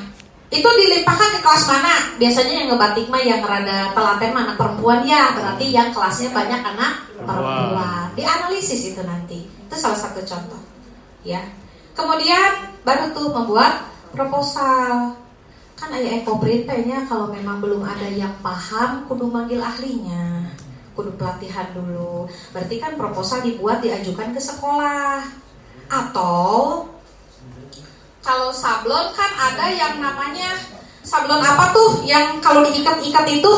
Itu dilimpahkan ke kelas mana? Biasanya yang ngebatik mah yang rada telaten anak perempuan ya, berarti yang kelasnya banyak anak perempuan. Dianalisis itu nanti. Itu salah satu contoh. Ya. Kemudian baru tuh membuat proposal. Kan aya ekoprint nya kalau memang belum ada yang paham kudu manggil ahlinya. Kudu pelatihan dulu. Berarti kan proposal dibuat diajukan ke sekolah. Atau kalau sablon kan ada yang namanya sablon apa tuh yang kalau diikat-ikat itu?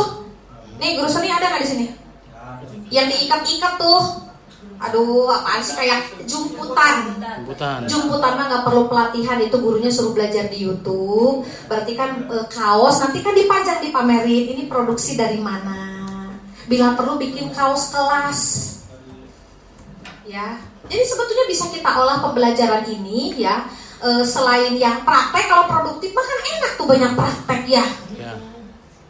Nih guru seni ada nggak di sini? Yang diikat-ikat tuh. Aduh, apaan sih kayak jumputan. Jumputan mah nggak perlu pelatihan, itu gurunya suruh belajar di YouTube. Berarti kan kaos nanti kan dipajang dipamerin. Ini produksi dari mana? Bila perlu bikin kaos kelas. Ya. Jadi sebetulnya bisa kita olah pembelajaran ini ya. Selain yang praktek, kalau produktif mah kan enak tuh banyak praktek ya.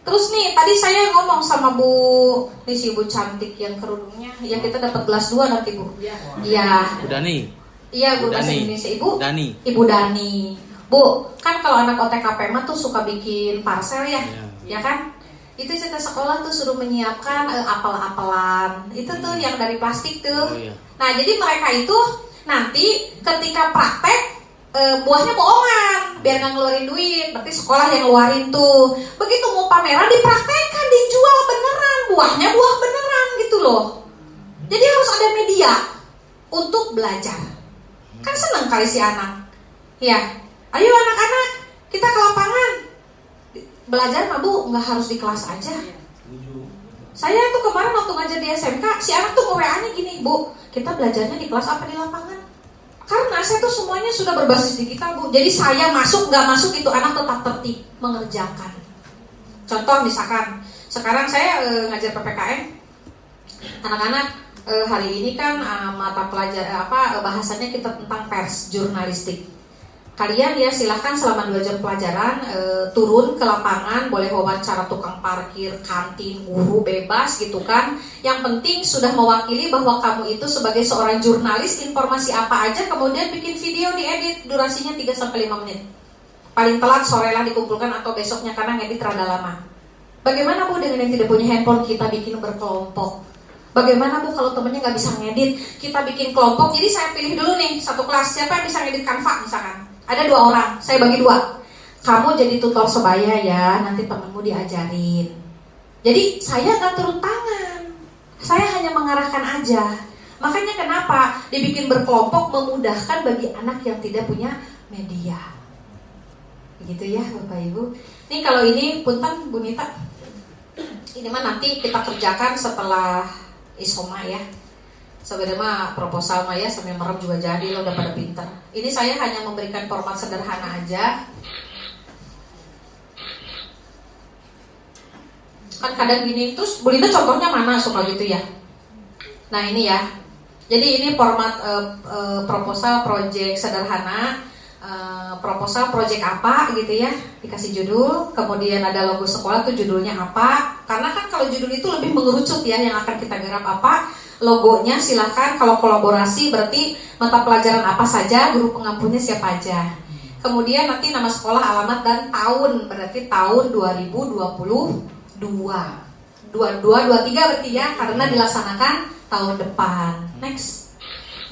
Terus nih, tadi saya ngomong sama Bu, nih si Ibu cantik yang kerudungnya, ya kita dapat gelas 2 nanti Bu. Iya. Bu Dani. Iya, Bu bahasa Indonesia Ibu. Dani. Ibu Dani. Bu, kan kalau anak OTKP mah tuh suka bikin parcel ya, ya kan? Itu kita sekolah tuh suruh menyiapkan apel-apelan. Itu tuh yang dari plastik tuh. Nah, jadi mereka itu nanti ketika praktek buahnya bohongan biar nggak ngeluarin duit, berarti sekolah yang ngeluarin tuh. Begitu mau pameran dipraktekkan, dijual beneran, buahnya buah beneran gitu loh. Jadi harus ada media untuk belajar. Kan seneng kali si anak. Ya, ayo anak-anak kita ke lapangan belajar mah Bu, nggak harus di kelas aja. Saya tuh kemarin waktu ngajar di SMK, si anak tuh WA-nya gini, Bu, kita belajarnya di kelas apa di lapangan? Karena saya tuh semuanya sudah berbasis digital Bu. Jadi saya masuk nggak masuk itu anak tetap tertib mengerjakan. Contoh misalkan sekarang saya ngajar PPKN, anak-anak hari ini kan mata pelajaran bahasanya kita tentang pers jurnalistik. Kalian ya silahkan selama 2 jam pelajaran turun ke lapangan, boleh wawancara tukang parkir, kantin, guru, bebas gitu kan. Yang penting sudah mewakili bahwa kamu itu sebagai seorang jurnalis, informasi apa aja, kemudian bikin video diedit, durasinya 3-5 menit. Paling telat sorelah dikumpulkan atau besoknya karena ngedit rada lama. Bagaimana Bu dengan yang tidak punya handphone, kita bikin berkelompok. Bagaimana Bu kalau temennya nggak bisa ngedit, kita bikin kelompok. Jadi saya pilih dulu nih satu kelas, siapa yang bisa ngedit Canva misalkan. Ada 2 orang, saya bagi 2. Kamu jadi tutor sebaya ya, nanti temenmu diajarin. Jadi saya nggak turun tangan, saya hanya mengarahkan aja. Makanya kenapa dibikin berkelompok, memudahkan bagi anak yang tidak punya media. Begitu ya Bapak Ibu. Nih kalau ini punten Bu Nita, ini mah nanti kita kerjakan setelah Isoma ya. Sebenarnya mah proposal mah ya sambil merem juga jadi, lo udah pada pinter. Ini saya hanya memberikan format sederhana aja. Kan kadang gini, terus Bu Linda contohnya mana suka gitu ya. Nah ini ya. Jadi ini format proposal project sederhana. Proposal project apa gitu ya, dikasih judul, kemudian ada logo sekolah tuh judulnya apa. Karena kan kalau judul itu lebih mengerucut ya, yang akan kita garap apa. Logonya silahkan, kalau kolaborasi berarti mata pelajaran apa saja, guru pengampunya siapa aja. Kemudian nanti nama sekolah, alamat, dan tahun, berarti tahun 2022 23 berarti ya, karena dilaksanakan tahun depan. Next.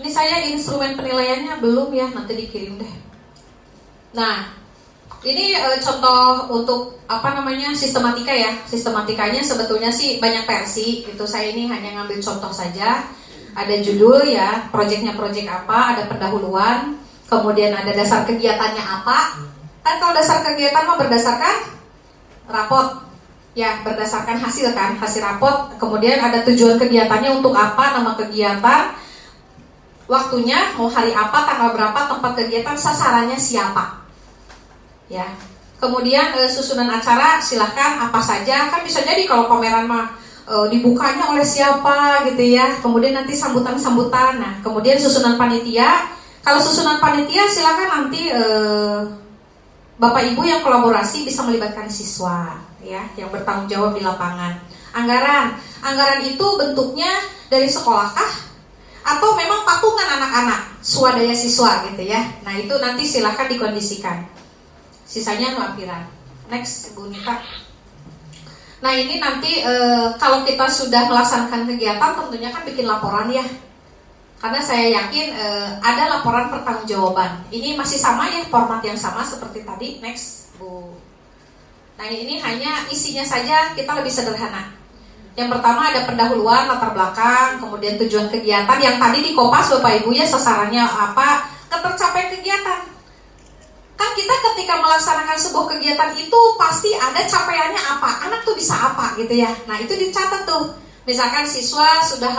Ini saya instrumen penilaiannya belum ya, nanti dikirim deh. Nah, ini contoh untuk sistematika ya. Sistematikanya sebetulnya sih banyak versi gitu. Saya ini hanya ngambil contoh saja. Ada judul ya, proyeknya proyek apa, ada pendahuluan, kemudian ada dasar kegiatannya apa. Kan kalau dasar kegiatan mah berdasarkan rapot. Ya, berdasarkan hasil kan, hasil rapot. Kemudian ada tujuan kegiatannya untuk apa, nama kegiatan, waktunya, mau hari apa, tanggal berapa, tempat kegiatan, sasarannya siapa. Ya. Kemudian susunan acara silahkan apa saja. Kan bisa jadi kalau pameran mah dibukanya oleh siapa gitu ya. Kemudian nanti sambutan-sambutan. Nah, kemudian susunan panitia. Kalau susunan panitia silahkan nanti Bapak Ibu yang kolaborasi bisa melibatkan siswa ya, yang bertanggung jawab di lapangan. Anggaran itu bentuknya dari sekolah kah? Atau memang patungan anak-anak, swadaya siswa gitu ya. Nah itu nanti silahkan dikondisikan. Sisanya lampiran. Next Bu Nita. Nah ini nanti kalau kita sudah melaksanakan kegiatan tentunya kan bikin laporan ya. Karena saya yakin ada laporan pertanggungjawaban. Ini masih sama ya, format yang sama seperti tadi. Next Bu. Nah ini hanya isinya saja kita lebih sederhana. Yang pertama ada pendahuluan, latar belakang, kemudian tujuan kegiatan yang tadi di Kopas Bapak Ibu ya, sasarannya apa, ketercapaian kegiatan. Kan kita ketika melaksanakan sebuah kegiatan itu pasti ada capaiannya apa, anak tuh bisa apa gitu ya. Nah itu dicatat tuh. Misalkan siswa sudah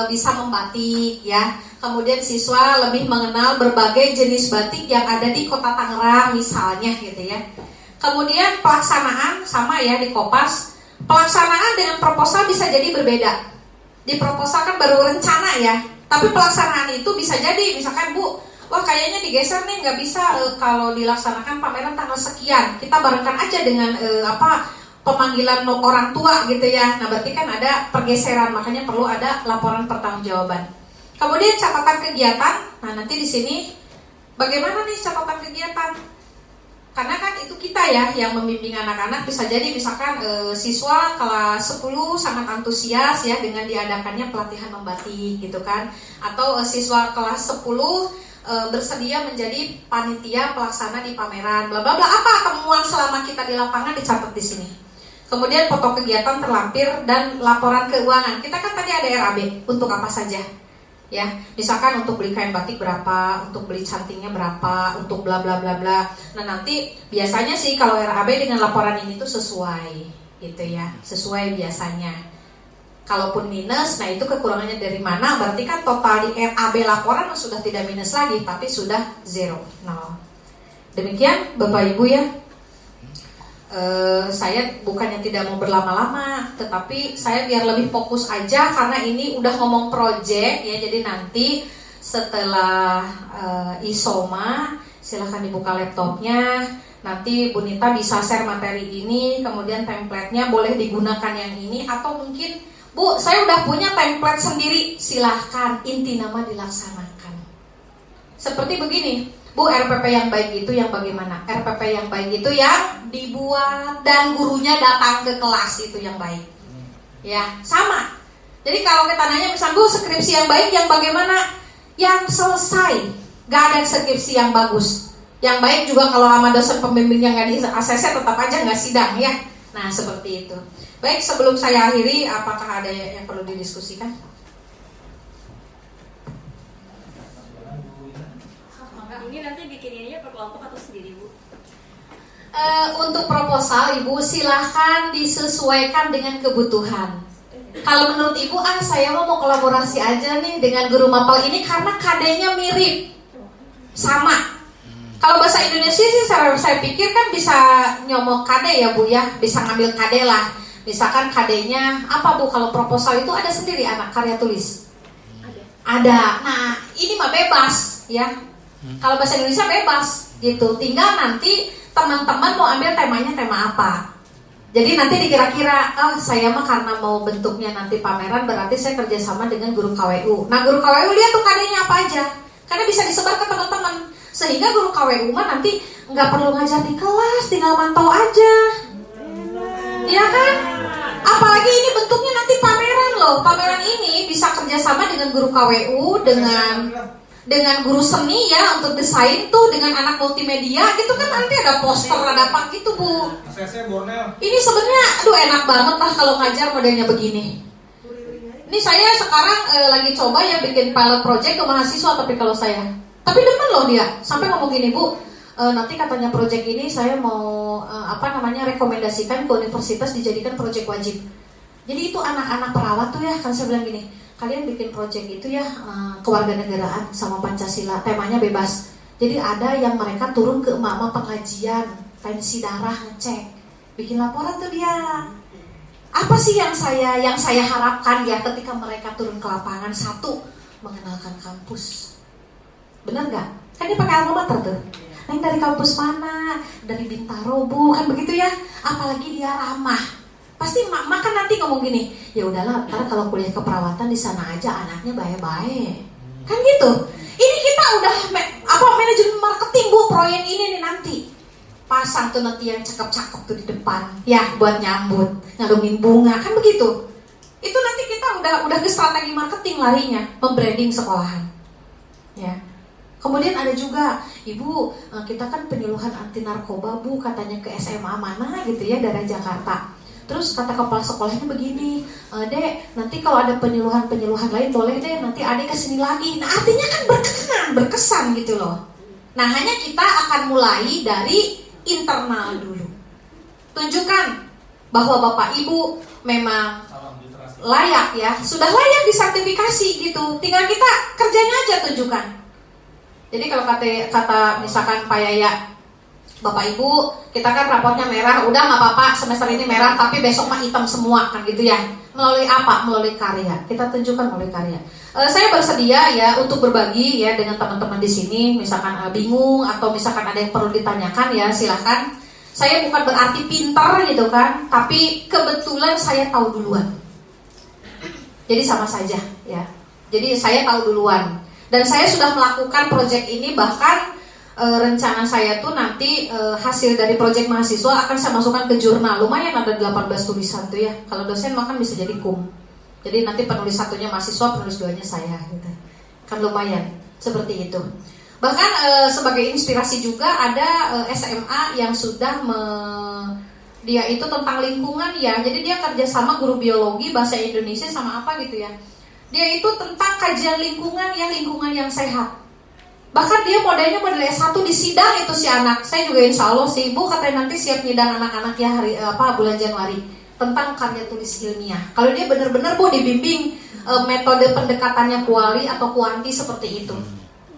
bisa membatik ya, kemudian siswa lebih mengenal berbagai jenis batik yang ada di Kota Tangerang misalnya gitu ya. Kemudian pelaksanaan sama ya di Kopas. Pelaksanaan dengan proposal bisa jadi berbeda. Di proposal kan baru rencana ya, tapi pelaksanaan itu bisa jadi misalkan Bu, wah kayaknya digeser nih, nggak bisa kalau dilaksanakan pameran tanggal sekian. Kita barengkan aja dengan pemanggilan orang tua gitu ya. Nah berarti kan ada pergeseran, makanya perlu ada laporan pertanggungjawaban. Kemudian catatan kegiatan. Nah nanti di sini bagaimana nih catatan kegiatan? Karena kan itu kita ya yang membimbing anak-anak. Bisa jadi misalkan siswa kelas 10 sangat antusias ya dengan diadakannya pelatihan membatik gitu kan. Atau siswa kelas 10 bersedia menjadi panitia pelaksana di pameran bla bla bla. Apa temuan selama kita di lapangan dicatat di sini. Kemudian foto kegiatan terlampir dan laporan keuangan. Kita kan tadi ada RAB untuk apa saja. Ya, misalkan untuk beli kain batik berapa, untuk beli cantingnya berapa, untuk bla bla bla bla. Nah, nanti biasanya sih kalau RAB dengan laporan ini tuh sesuai gitu ya. Sesuai biasanya. Kalaupun minus, nah itu kekurangannya dari mana? Berarti kan total di RAB laporan sudah tidak minus lagi, tapi sudah 0, 0. Demikian Bapak Ibu ya. saya bukannya tidak mau berlama-lama, tetapi saya biar lebih fokus aja karena ini udah ngomong project ya. Jadi nanti setelah isoma silahkan dibuka laptopnya. Nanti Bu Nita bisa share materi ini, kemudian template-nya boleh digunakan yang ini, atau mungkin Bu, saya udah punya template sendiri, silahkan, inti nama dilaksanakan. Seperti begini, Bu, RPP yang baik itu yang bagaimana? RPP yang baik itu yang dibuat dan gurunya datang ke kelas, itu yang baik. Ya, sama. Jadi kalau kita nanya misalnya, Bu, skripsi yang baik yang bagaimana? Yang selesai. Gak ada skripsi yang bagus. Yang baik juga kalau sama dosen pembimbingnya gak di ACC tetap aja gak sidang ya. Nah, seperti itu. Baik, sebelum saya akhiri, apakah ada yang perlu didiskusikan? Ini nanti bikin ininya per kelompok atau sendiri, Bu? Untuk proposal, Ibu silahkan disesuaikan dengan kebutuhan. Kalau menurut Ibu, saya mau kolaborasi aja nih dengan guru mapel ini karena KD-nya mirip, sama. Kalau bahasa Indonesia sih saya pikir kan bisa nyomok KD ya Bu ya, bisa ngambil KD lah. Misalkan KD-nya apa Bu? Kalau proposal itu ada sendiri anak karya tulis. Ada. Nah, ini mah bebas ya. Kalau bahasa Indonesia bebas gitu. Tinggal nanti teman-teman mau ambil temanya tema apa. Jadi nanti dikira-kira, saya mah karena mau bentuknya nanti pameran, berarti saya kerjasama dengan guru KWU. Nah, guru KWU lihat tuh KD-nya apa aja, karena bisa disebar ke teman-teman. Sehingga guru KWU mah nanti nggak perlu ngajar di kelas, tinggal mantau aja. Iya kan? Apalagi ini bentuknya nanti pameran loh. Pameran ini bisa kerjasama dengan guru KWU, dengan guru seni ya untuk desain tuh, dengan anak multimedia gitu kan, nanti ada poster, ada apa gitu Bu. Ini sebenarnya aduh enak banget lah kalau ngajar modelnya begini. Ini saya sekarang lagi coba ya bikin pilot project ke mahasiswa, tapi demen loh dia, sampai ngomong gini Bu, nanti katanya project ini saya mau rekomendasikan ke universitas dijadikan project wajib. Jadi itu anak-anak perawat tuh ya, kan saya bilang gini, kalian bikin project itu ya kewarganegaraan sama Pancasila, temanya bebas. Jadi ada yang mereka turun ke emak-emak pengajian, tensi darah ngecek, bikin laporan tuh dia. Apa sih yang saya harapkan ya ketika mereka turun ke lapangan? Satu, mengenalkan kampus. Bener nggak? Kan dia pakai alma mater tuh. Neng dari kampus mana? Dari Bintaro Bu, kan begitu ya. Apalagi dia ramah. Pasti mak kan nanti ngomong gini, ya udahlah, ntar kalau kuliah keperawatan di sana aja anaknya baik-baik. Kan gitu. Ini kita udah manajemen marketing Bu, proyek ini nih nanti. Pasang tuh nanti yang cakep-cakep tuh di depan, ya buat nyambut, ngalungin bunga, kan begitu. Itu nanti kita udah ke strategi marketing larinya, membranding sekolahan. Ya. Kemudian ada juga, Ibu, kita kan penyuluhan anti narkoba Bu, katanya ke SMA mana gitu ya, daerah Jakarta. Terus kata kepala sekolahnya begini, Dek, nanti kalau ada penyuluhan lain boleh deh, nanti Adek kesini lagi. Nah artinya kan berkesan gitu loh. Nah hanya kita akan mulai dari internal dulu. Tunjukkan bahwa Bapak Ibu memang layak ya, sudah layak disertifikasi gitu. Tinggal kita kerjanya aja tunjukkan. Jadi kalau kata misalkan Pak Yaya, Bapak Ibu, kita kan raportnya merah, udah nggak apa-apa semester ini merah, tapi besok mah hitam semua kan gitu ya. Melalui apa? Melalui karya. Kita tunjukkan melalui karya. Saya bersedia ya untuk berbagi ya dengan teman-teman di sini. Misalkan bingung atau misalkan ada yang perlu ditanyakan ya silahkan. Saya bukan berarti pintar gitu kan, tapi kebetulan saya tahu duluan. Jadi sama saja ya. Jadi saya tahu duluan. Dan saya sudah melakukan proyek ini, bahkan rencana saya tuh nanti hasil dari proyek mahasiswa akan saya masukkan ke jurnal. Lumayan ada 18 tulisan tuh ya. Kalau dosen makan bisa jadi kum. Jadi nanti penulis satunya mahasiswa, penulis duanya saya gitu. Kan lumayan seperti itu. Bahkan sebagai inspirasi juga ada SMA yang sudah dia itu tentang lingkungan ya. Jadi dia kerjasama guru biologi, bahasa Indonesia sama apa gitu ya. Dia itu tentang kajian lingkungan yang sehat. Bahkan dia model S1 di sidang itu si anak. Saya juga insya Allah sih, Bu katanya nanti siap nyidang anak-anak ya bulan Januari tentang karya tulis ilmiah. Kalau dia benar-benar Bu dibimbing metode pendekatannya kuali atau kuanti seperti itu.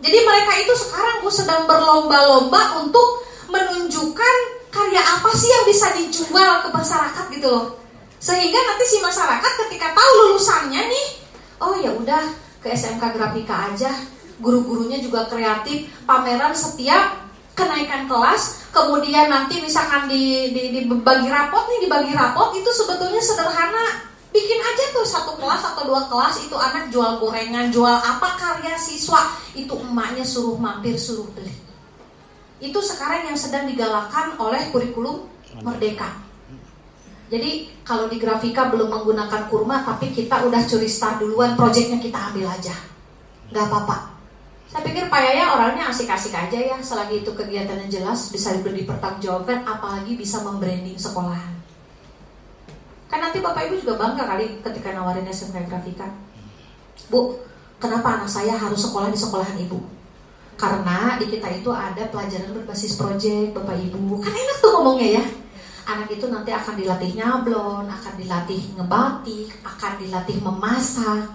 Jadi mereka itu sekarang Bu sedang berlomba-lomba untuk menunjukkan karya apa sih yang bisa dijual ke masyarakat gitu loh. Sehingga nanti si masyarakat ketika tahu lulusannya nih, oh ya udah ke SMK Grafika aja. Guru-gurunya juga kreatif, pameran setiap kenaikan kelas, kemudian nanti misalkan dibagi rapot nih, dibagi rapot itu sebetulnya sederhana. Bikin aja tuh 1 kelas atau 2 kelas itu anak jual gorengan, jual apa karya siswa, itu emaknya suruh mampir, suruh beli. Itu sekarang yang sedang digalakan oleh kurikulum Merdeka. Jadi kalau di Grafika belum menggunakan kurma, tapi kita udah curi start duluan, proyeknya kita ambil aja, nggak apa-apa. Saya pikir Pak Yaya orangnya asik-asik aja ya, selagi itu kegiatannya jelas, bisa dipertanggungjawabkan, apalagi bisa membranding sekolahan. Kan nanti Bapak Ibu juga bangga kali ketika nawarin SMK Grafika. Bu, kenapa anak saya harus sekolah di sekolahan Ibu? Karena di kita itu ada pelajaran berbasis proyek, Bapak Ibu. Kan enak tuh ngomongnya ya. Anak itu nanti akan dilatih nyablon, akan dilatih ngebatik, akan dilatih memasak,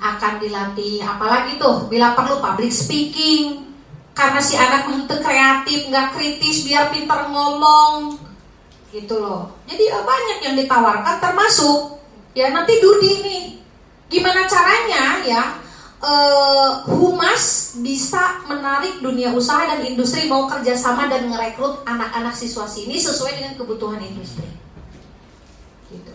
akan dilatih apalagi tuh bila perlu public speaking, karena si anak itu kreatif, nggak kritis, biar pintar ngomong gitu loh. Jadi banyak yang ditawarkan, termasuk ya nanti Dudi nih, gimana caranya ya Humas bisa menarik dunia usaha dan industri mau kerjasama dan merekrut anak-anak siswa sini sesuai dengan kebutuhan industri gitu.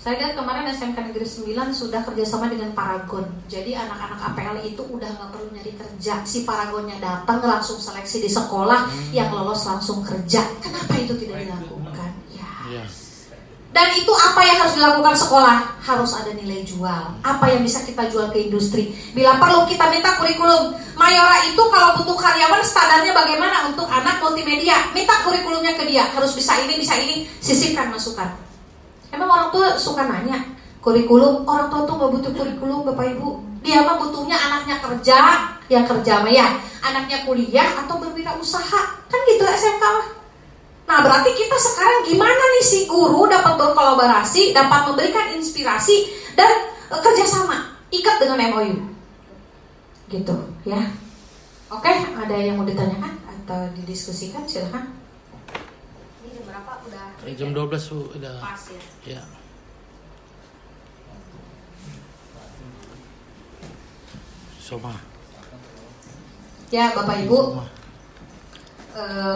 Saya lihat kemarin SMK Negeri 9 sudah kerjasama dengan Paragon. Jadi anak-anak APL itu udah gak perlu nyari kerja. Si Paragonnya datang langsung seleksi di sekolah, yang lolos langsung kerja. Kenapa itu tidak dilakukan? Ya. Dan itu apa yang harus dilakukan sekolah? Harus ada nilai jual. Apa yang bisa kita jual ke industri? Bila perlu kita minta kurikulum. Mayora itu kalau butuh karyawan standarnya bagaimana untuk anak multimedia? Minta kurikulumnya ke dia. Harus bisa ini, sisipkan masukan. Emang orang tua suka nanya kurikulum, orang tua tuh gak butuh kurikulum Bapak Ibu. Dia mah butuhnya anaknya kerja, yang kerja mah ya, anaknya kuliah atau berwirausaha. Kan gitu SMK mah. Nah berarti kita sekarang gimana nih si guru dapat berkolaborasi, dapat memberikan inspirasi dan kerjasama, ikat dengan MOU gitu ya. Oke, ada yang mau ditanyakan atau didiskusikan, silahkan. Ini jam berapa? Udah jam 12 Bu, udah pas ya. Ya. Soma. Ya Bapak Ibu,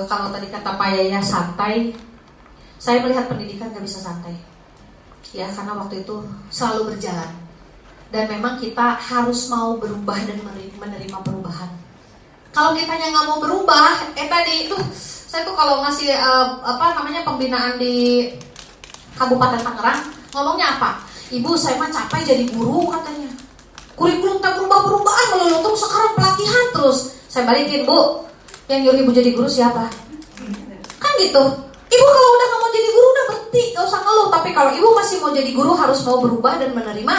kalau tadi kata Pak Yaya santai, saya melihat pendidikan gak bisa santai ya, karena waktu itu selalu berjalan. Dan memang kita harus mau berubah dan menerima perubahan. Kalau kitanya nggak mau berubah, tadi itu saya tuh kalau ngasih pembinaan di Kabupaten Tangerang, ngomongnya apa? Ibu, saya mah capek jadi guru katanya. Kurikulum tak berubah melulu terus, sekarang pelatihan terus. Saya balikin, Bu, yang nyuruh ibu jadi guru siapa? Kan gitu. Ibu kalau udah nggak mau jadi guru udah berhenti, nggak usah ngeluh. Tapi kalau ibu masih mau jadi guru harus mau berubah dan menerima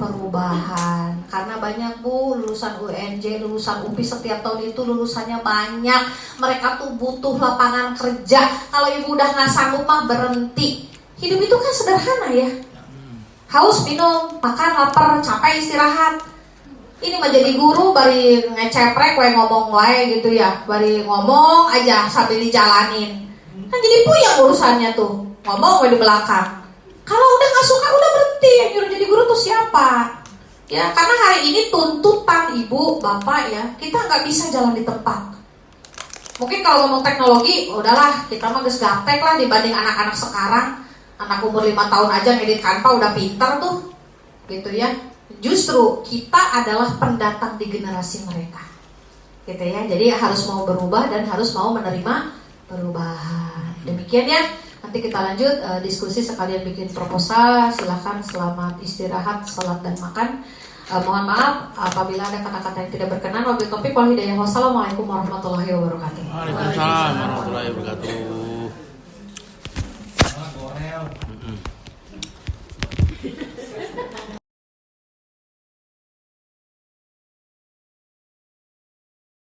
perubahan. Karena banyak Bu lulusan UNJ, lulusan UPI setiap tahun itu lulusannya banyak. Mereka tuh butuh lapangan kerja. Kalau ibu udah nggak sanggup mah berhenti. Hidup itu kan sederhana ya. Haus minum, makan, lapar, capek istirahat. Ini mah jadi guru bari ngeceprek wae ngomong wae gitu ya. Bari ngomong aja sambil dijalanin. Kan jadi puyeng urusannya tuh. Ngomong wae di belakang. Kalau udah gak suka udah berhenti. Yang nyuruh jadi guru tuh siapa? Ya, karena hari ini tuntutan ibu, bapak ya, kita gak bisa jalan di tempat. Mungkin kalau ngomong teknologi, udahlah kita mah geus gaptek lah dibanding anak-anak sekarang. Anak umur 5 tahun aja ngedit Canva udah pinter tuh. Gitu ya. Justru kita adalah pendatang di generasi mereka. Gitu ya. Jadi harus mau berubah dan harus mau menerima perubahan. Demikian ya. Nanti kita lanjut diskusi sekalian bikin proposal. Silahkan selamat istirahat, sholat dan makan. Mohon maaf apabila ada kata-kata yang tidak berkenan. Wabillahi taufiq wal hidayah. Wassalamualaikum warahmatullahi wabarakatuh. Waalaikumsalam warahmatullahi wabarakatuh.